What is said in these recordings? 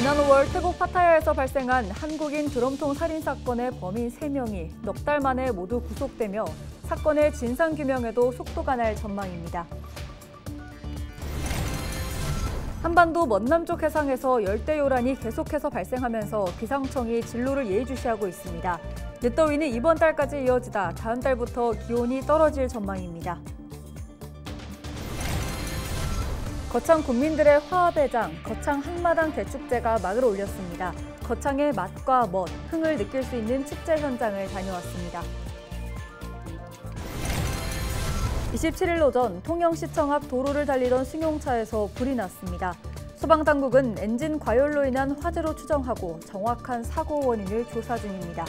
지난 5월 태국 파타야에서 발생한 한국인 드럼통 살인 사건의 범인 3명이 넉 달 만에 모두 구속되며 사건의 진상규명에도 속도가 날 전망입니다. 한반도 먼 남쪽 해상에서 열대요란이 계속해서 발생하면서 기상청이 진로를 예의주시하고 있습니다. 늦더위는 이번 달까지 이어지다 다음 달부터 기온이 떨어질 전망입니다. 거창 군민들의 화합의 장, 거창 한마당 대축제가 막을 올렸습니다. 거창의 맛과 멋, 흥을 느낄 수 있는 축제 현장을 다녀왔습니다. 27일 오전 통영시청 앞 도로를 달리던 승용차에서 불이 났습니다. 소방당국은 엔진 과열로 인한 화재로 추정하고 정확한 사고 원인을 조사 중입니다.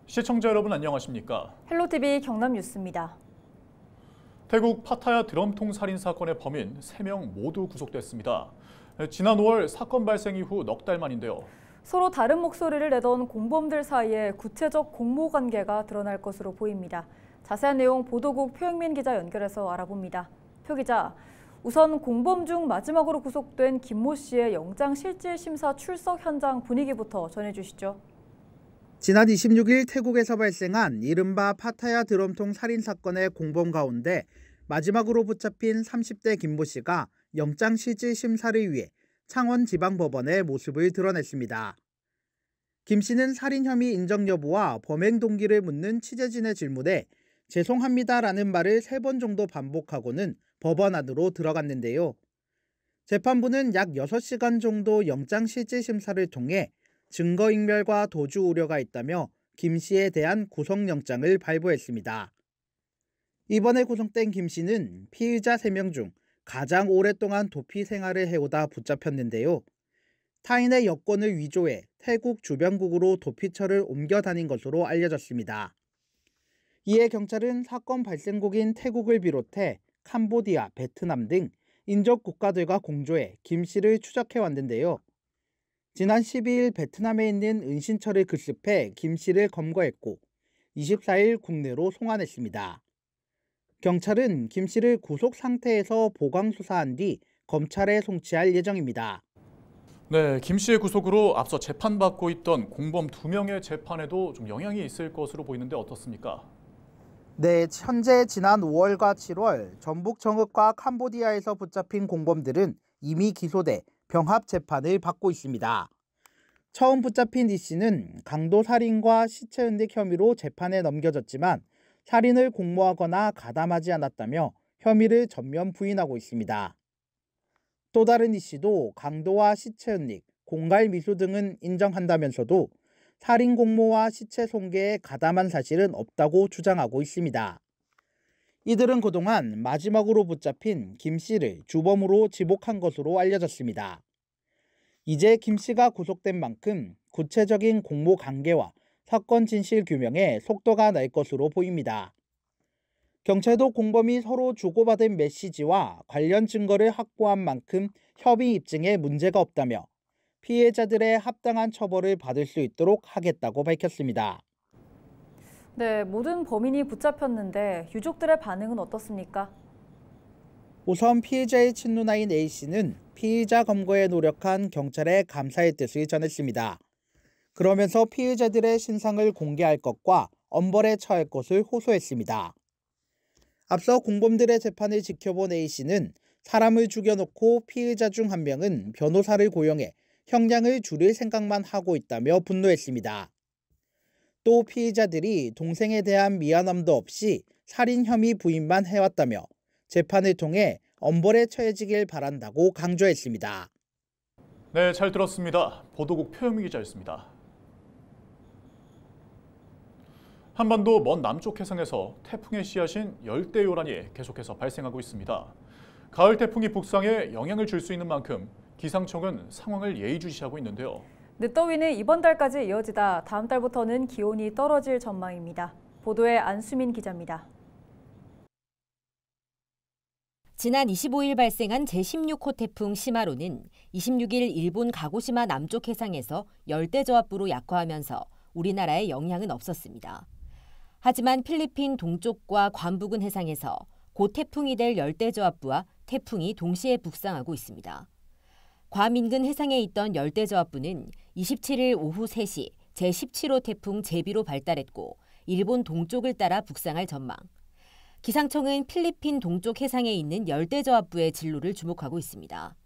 시청자 여러분 안녕하십니까? 헬로티비 경남 뉴스입니다. 태국 파타야 드럼통 살인 사건의 범인 3명 모두 구속됐습니다. 지난 5월 사건 발생 이후 넉 달 만인데요. 서로 다른 목소리를 내던 공범들 사이에 구체적 공모 관계가 드러날 것으로 보입니다. 자세한 내용 보도국 표영민 기자 연결해서 알아봅니다. 표 기자, 우선 공범 중 마지막으로 구속된 김모 씨의 영장실질심사 출석 현장 분위기부터 전해주시죠. 지난 26일 태국에서 발생한 이른바 파타야 드럼통 살인 사건의 공범 가운데 마지막으로 붙잡힌 30대 김모 씨가 영장실질심사를 위해 창원지방법원에 모습을 드러냈습니다. 김 씨는 살인 혐의 인정 여부와 범행 동기를 묻는 취재진의 질문에 죄송합니다라는 말을 3번 정도 반복하고는 법원 안으로 들어갔는데요. 재판부는 약 6시간 정도 영장실질심사를 통해 증거인멸과 도주 우려가 있다며 김 씨에 대한 구속영장을 발부했습니다. 이번에 구속된 김 씨는 피의자 3명 중 가장 오랫동안 도피 생활을 해오다 붙잡혔는데요. 타인의 여권을 위조해 태국 주변국으로 도피처를 옮겨 다닌 것으로 알려졌습니다. 이에 경찰은 사건 발생국인 태국을 비롯해 캄보디아, 베트남 등 인접 국가들과 공조해 김 씨를 추적해왔는데요. 지난 12일 베트남에 있는 은신처를 급습해 김 씨를 검거했고 24일 국내로 송환했습니다. 경찰은 김 씨를 구속 상태에서 보강 수사한 뒤 검찰에 송치할 예정입니다. 네, 김 씨의 구속으로 앞서 재판받고 있던 공범 2명의 재판에도 좀 영향이 있을 것으로 보이는데 어떻습니까? 네, 현재 지난 5월과 7월 전북 정읍과 캄보디아에서 붙잡힌 공범들은 이미 기소돼 병합 재판을 받고 있습니다. 처음 붙잡힌 이 씨는 강도 살인과 시체 은닉 혐의로 재판에 넘겨졌지만 살인을 공모하거나 가담하지 않았다며 혐의를 전면 부인하고 있습니다. 또 다른 이 씨도 강도와 시체 은닉, 공갈 미수 등은 인정한다면서도 살인 공모와 시체 손괴에 가담한 사실은 없다고 주장하고 있습니다. 이들은 그동안 마지막으로 붙잡힌 김 씨를 주범으로 지목한 것으로 알려졌습니다. 이제 김 씨가 구속된 만큼 구체적인 공모 관계와 사건 진실 규명에 속도가 날 것으로 보입니다. 경찰도 공범이 서로 주고받은 메시지와 관련 증거를 확보한 만큼 협의 입증에 문제가 없다며 피해자들의 합당한 처벌을 받을 수 있도록 하겠다고 밝혔습니다. 네, 모든 범인이 붙잡혔는데 유족들의 반응은 어떻습니까? 우선 피해자의 친누나인 A씨는 피의자 검거에 노력한 경찰에 감사의 뜻을 전했습니다. 그러면서 피해자들의 신상을 공개할 것과 엄벌에 처할 것을 호소했습니다. 앞서 공범들의 재판을 지켜본 A씨는 사람을 죽여놓고 피의자 중 한 명은 변호사를 고용해 형량을 줄일 생각만 하고 있다며 분노했습니다. 또 피의자들이 동생에 대한 미안함도 없이 살인 혐의 부인만 해왔다며 재판을 통해 엄벌에 처해지길 바란다고 강조했습니다. 네, 잘 들었습니다. 보도국 표영민 기자였습니다. 한반도 먼 남쪽 해상에서 태풍의 씨앗인 열대요란이 계속해서 발생하고 있습니다. 가을 태풍이 북상에 영향을 줄 수 있는 만큼 기상청은 상황을 예의주시하고 있는데요. 늦더위는 이번 달까지 이어지다 다음 달부터는 기온이 떨어질 전망입니다. 보도에 안수민 기자입니다. 지난 25일 발생한 제16호 태풍 시마로는 26일 일본 가고시마 남쪽 해상에서 열대저압부로 약화하면서 우리나라에 영향은 없었습니다. 하지만 필리핀 동쪽과 괌 부근 해상에서 곧 태풍이 될 열대저압부와 태풍이 동시에 북상하고 있습니다. 괌 인근 해상에 있던 열대저압부는 27일 오후 3시 제17호 태풍 제비로 발달했고 일본 동쪽을 따라 북상할 전망. 기상청은 필리핀 동쪽 해상에 있는 열대저압부의 진로를 주목하고 있습니다.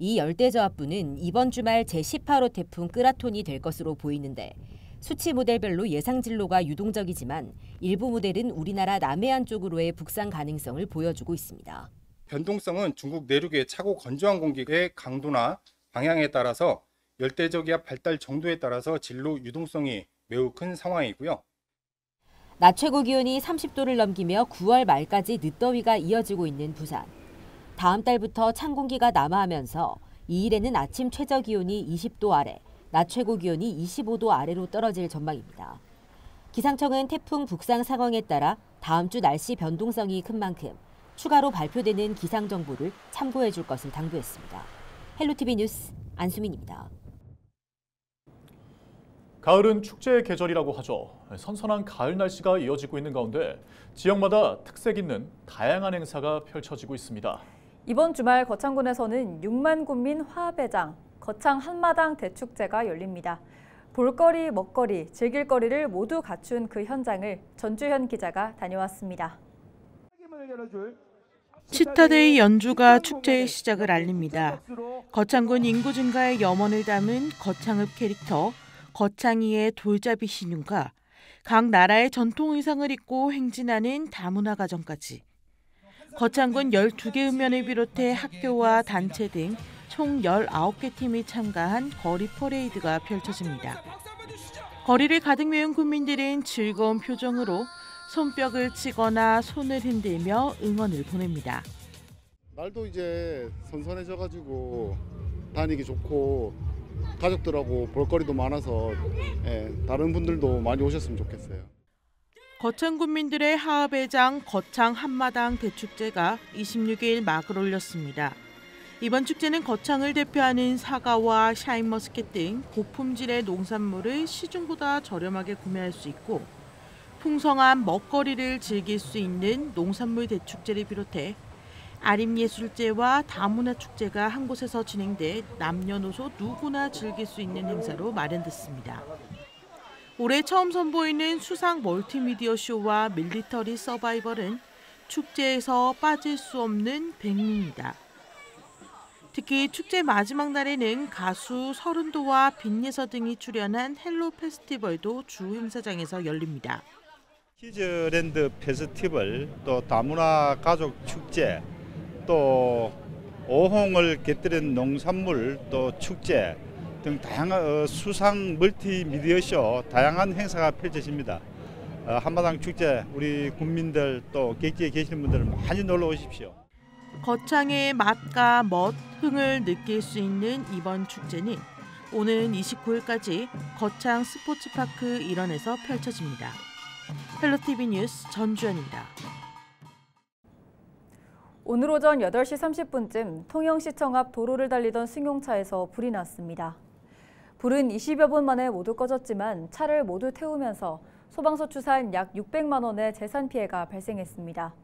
이 열대저압부는 이번 주말 제18호 태풍 끄라톤이 될 것으로 보이는데 수치 모델별로 예상 진로가 유동적이지만 일부 모델은 우리나라 남해안 쪽으로의 북상 가능성을 보여주고 있습니다. 변동성은 중국 내륙의 차고 건조한 공기의 강도나 방향에 따라서 열대저기압 발달 정도에 따라서 진로 유동성이 매우 큰 상황이고요. 낮 최고 기온이 30도를 넘기며 9월 말까지 늦더위가 이어지고 있는 부산. 다음 달부터 찬 공기가 남하하면서 2일에는 아침 최저 기온이 20도 아래, 낮 최고 기온이 25도 아래로 떨어질 전망입니다. 기상청은 태풍 북상 상황에 따라 다음 주 날씨 변동성이 큰 만큼 추가로 발표되는 기상 정보를 참고해 줄 것을 당부했습니다. 헬로티비 뉴스 안수민입니다. 가을은 축제의 계절이라고 하죠. 선선한 가을 날씨가 이어지고 있는 가운데 지역마다 특색 있는 다양한 행사가 펼쳐지고 있습니다. 이번 주말 거창군에서는 6만 군민 화합회장, 거창 한마당 대축제가 열립니다. 볼거리, 먹거리, 즐길거리를 모두 갖춘 그 현장을 전주현 기자가 다녀왔습니다. 치타데이 연주가 축제의 시작을 알립니다. 거창군 인구 증가의 염원을 담은 거창읍 캐릭터 거창이의 돌잡이 신용과 각 나라의 전통 의상을 입고 행진하는 다문화 가정까지 거창군 12개 읍면을 비롯해 학교와 단체 등 총 19개 팀이 참가한 거리 퍼레이드가 펼쳐집니다. 거리를 가득 메운 군민들은 즐거운 표정으로 손뼉을 치거나 손을 흔들며 응원을 보냅니다. 날도 이제 선선해져가지고 다니기 좋고 가족들하고 볼거리도 많아서 다른 분들도 많이 오셨으면 좋겠어요. 거창 군민들의 화합회장 거창 한마당 대축제가 26일 막을 올렸습니다. 이번 축제는 거창을 대표하는 사과와 샤인머스켓 등 고품질의 농산물을 시중보다 저렴하게 구매할 수 있고 풍성한 먹거리를 즐길 수 있는 농산물 대축제를 비롯해 아림예술제와 다문화축제가 한 곳에서 진행돼 남녀노소 누구나 즐길 수 있는 행사로 마련됐습니다. 올해 처음 선보이는 수상 멀티미디어 쇼와 밀리터리 서바이벌은 축제에서 빠질 수 없는 백미입니다. 특히 축제 마지막 날에는 가수 서른도와 빈예서 등이 출연한 헬로 페스티벌도 주 행사장에서 열립니다. 키즈랜드 페스티벌, 또 다문화 가족 축제, 또 어홍을 곁들인 농산물 또 축제 등 다양한 수상 멀티미디어 쇼 다양한 행사가 펼쳐집니다. 한마당 축제 우리 국민들 또 객지에 계시는 분들 많이 놀러 오십시오. 거창의 맛과 멋, 흥을 느낄 수 있는 이번 축제는 오는 29일까지 거창 스포츠파크 일원에서 펼쳐집니다. 헬로티비 뉴스 전주현입니다. 오늘 오전 8시 30분쯤 통영시청 앞 도로를 달리던 승용차에서 불이 났습니다. 불은 20여 분 만에 모두 꺼졌지만 차를 모두 태우면서 소방서 추산 약 600만 원의 재산 피해가 발생했습니다.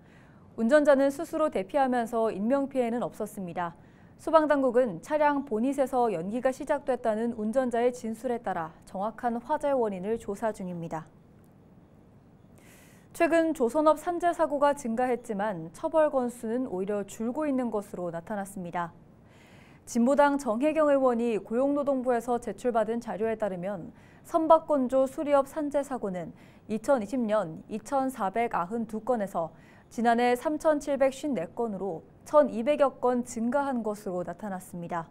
운전자는 스스로 대피하면서 인명피해는 없었습니다. 소방당국은 차량 보닛에서 연기가 시작됐다는 운전자의 진술에 따라 정확한 화재 원인을 조사 중입니다. 최근 조선업 산재 사고가 증가했지만 처벌 건수는 오히려 줄고 있는 것으로 나타났습니다. 진보당 정혜경 의원이 고용노동부에서 제출받은 자료에 따르면 선박건조 수리업 산재 사고는 2020년 2,492건에서 지난해 3,754건으로 1,200여 건 증가한 것으로 나타났습니다.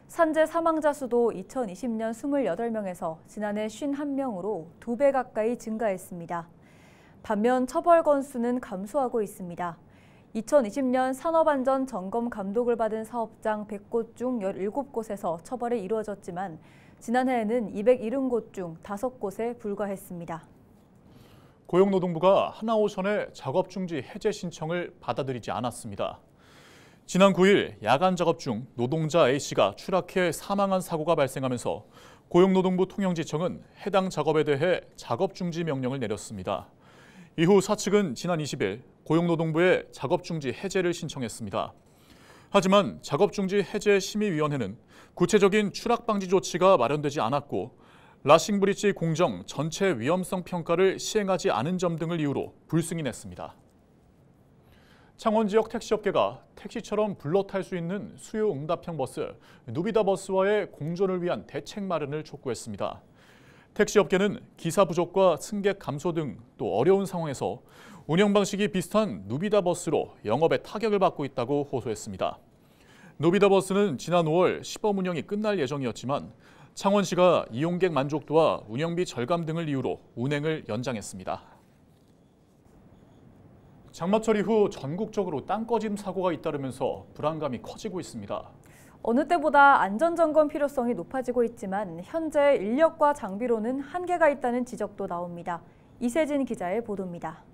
산재 사망자 수도 2020년 28명에서 지난해 51명으로 2배 가까이 증가했습니다. 반면 처벌 건수는 감소하고 있습니다. 2020년 산업안전 점검 감독을 받은 사업장 100곳 중 17곳에서 처벌이 이루어졌지만 지난해에는 270곳 중 5곳에 불과했습니다. 고용노동부가 하나오션의 작업중지 해제 신청을 받아들이지 않았습니다. 지난 9일 야간 작업 중 노동자 A씨가 추락해 사망한 사고가 발생하면서 고용노동부 통영지청은 해당 작업에 대해 작업 중지 명령을 내렸습니다. 이후 사측은 지난 20일 고용노동부에 작업 중지 해제를 신청했습니다. 하지만 작업 중지 해제 심의위원회는 구체적인 추락 방지 조치가 마련되지 않았고 라싱브리지 공정 전체 위험성 평가를 시행하지 않은 점 등을 이유로 불승인했습니다. 창원 지역 택시업계가 택시처럼 불러 탈 수 있는 수요 응답형 버스 누비다 버스와의 공존을 위한 대책 마련을 촉구했습니다. 택시업계는 기사 부족과 승객 감소 등 또 어려운 상황에서 운영 방식이 비슷한 누비다 버스로 영업에 타격을 받고 있다고 호소했습니다. 누비다 버스는 지난 5월 시범 운영이 끝날 예정이었지만 창원시가 이용객 만족도와 운영비 절감 등을 이유로 운행을 연장했습니다. 장마철 이후 전국적으로 땅 꺼짐 사고가 잇따르면서 불안감이 커지고 있습니다. 어느 때보다 안전점검 필요성이 높아지고 있지만 현재 인력과 장비로는 한계가 있다는 지적도 나옵니다. 이세진 기자의 보도입니다.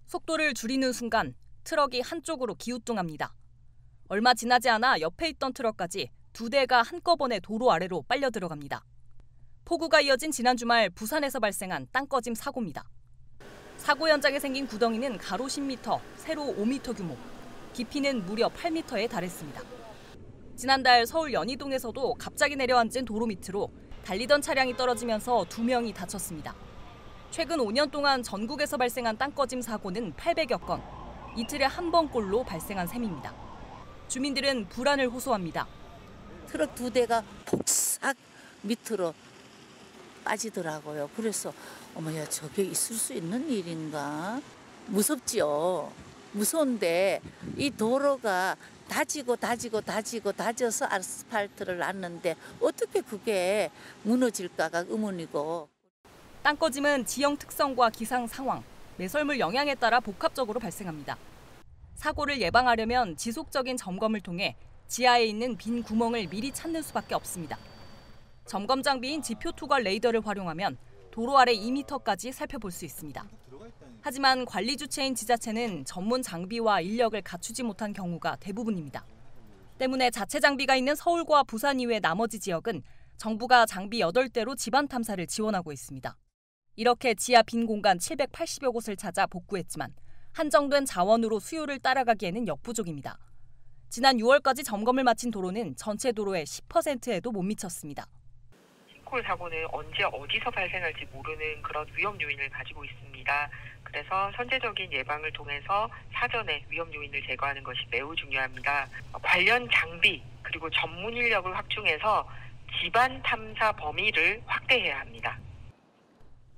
속도를 줄이는 순간 트럭이 한쪽으로 기우뚱합니다. 얼마 지나지 않아 옆에 있던 트럭까지 2대가 한꺼번에 도로 아래로 빨려 들어갑니다. 폭우가 이어진 지난 주말 부산에서 발생한 땅 꺼짐 사고입니다. 사고 현장에 생긴 구덩이는 가로 10m, 세로 5m 규모, 깊이는 무려 8m에 달했습니다. 지난달 서울 연희동에서도 갑자기 내려앉은 도로 밑으로 달리던 차량이 떨어지면서 2명이 다쳤습니다. 최근 5년 동안 전국에서 발생한 땅 꺼짐 사고는 800여 건, 이틀에 한 번꼴로 발생한 셈입니다. 주민들은 불안을 호소합니다. 트럭 2대가 폭삭 밑으로 빠지더라고요. 그래서 어머야, 저게 있을 수 있는 일인가? 무섭지요. 무서운데 이 도로가 다져서 아스팔트를 놨는데 어떻게 그게 무너질까가 의문이고. 땅 꺼짐은 지형 특성과 기상 상황, 매설물 영향에 따라 복합적으로 발생합니다. 사고를 예방하려면 지속적인 점검을 통해 지하에 있는 빈 구멍을 미리 찾는 수밖에 없습니다. 점검 장비인 지표 투과 레이더를 활용하면 도로 아래 2m까지 살펴볼 수 있습니다. 하지만 관리 주체인 지자체는 전문 장비와 인력을 갖추지 못한 경우가 대부분입니다. 때문에 자체 장비가 있는 서울과 부산 이외 나머지 지역은 정부가 장비 8대로 집안 탐사를 지원하고 있습니다. 이렇게 지하 빈 공간 780여 곳을 찾아 복구했지만 한정된 자원으로 수요를 따라가기에는 역부족입니다. 지난 6월까지 점검을 마친 도로는 전체 도로의 10%에도 못 미쳤습니다. 싱크홀 사고는 언제 어디서 발생할지 모르는 그런 위험 요인을 가지고 있습니다. 그래서 선제적인 예방을 통해서 사전에 위험 요인을 제거하는 것이 매우 중요합니다. 관련 장비 그리고 전문 인력을 확충해서 집안 탐사 범위를 확대해야 합니다.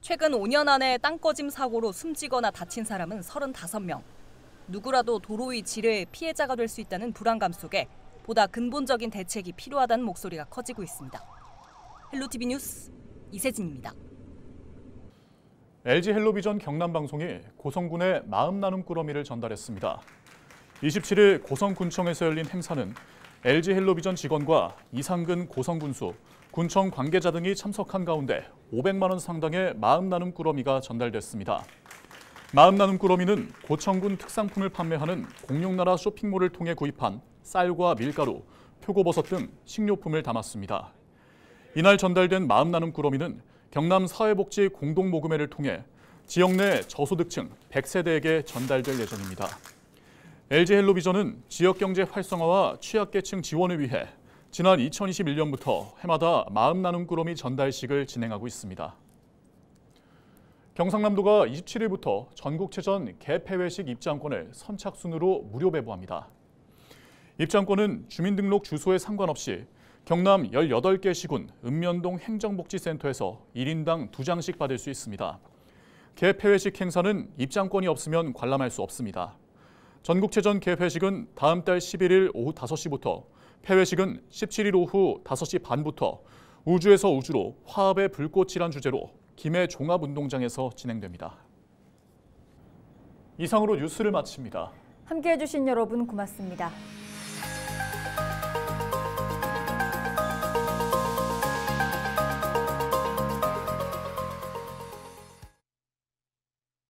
최근 5년 안에 땅 꺼짐 사고로 숨지거나 다친 사람은 35명. 누구라도 도로 위 지뢰의 피해자가 될 수 있다는 불안감 속에 보다 근본적인 대책이 필요하다는 목소리가 커지고 있습니다. 헬로티비 뉴스 이세진입니다. LG 헬로비전 경남방송이 고성군의 마음 나눔 꾸러미를 전달했습니다. 27일 고성군청에서 열린 행사는 LG 헬로비전 직원과 이상근 고성군수, 군청 관계자 등이 참석한 가운데 500만 원 상당의 마음 나눔 꾸러미가 전달됐습니다. 마음 나눔 꾸러미는 고청군 특산품을 판매하는 공룡나라 쇼핑몰을 통해 구입한 쌀과 밀가루, 표고버섯 등 식료품을 담았습니다. 이날 전달된 마음 나눔 꾸러미는 경남 사회복지 공동모금회를 통해 지역 내 저소득층 100세대에게 전달될 예정입니다. LG 헬로비전은 지역경제 활성화와 취약계층 지원을 위해 지난 2021년부터 해마다 마음 나눔 꾸러미 전달식을 진행하고 있습니다. 경상남도가 27일부터 전국체전 개폐회식 입장권을 선착순으로 무료 배부합니다. 입장권은 주민등록 주소에 상관없이 경남 18개 시군 읍면동 행정복지센터에서 1인당 2장씩 받을 수 있습니다. 개폐회식 행사는 입장권이 없으면 관람할 수 없습니다. 전국체전 개폐식은 다음 달 11일 오후 5시부터, 폐회식은 17일 오후 5시 반부터 우주에서 우주로 화합의 불꽃이란 주제로 김해 종합운동장에서 진행됩니다. 이상으로 뉴스를 마칩니다. 함께해 주신 여러분 고맙습니다.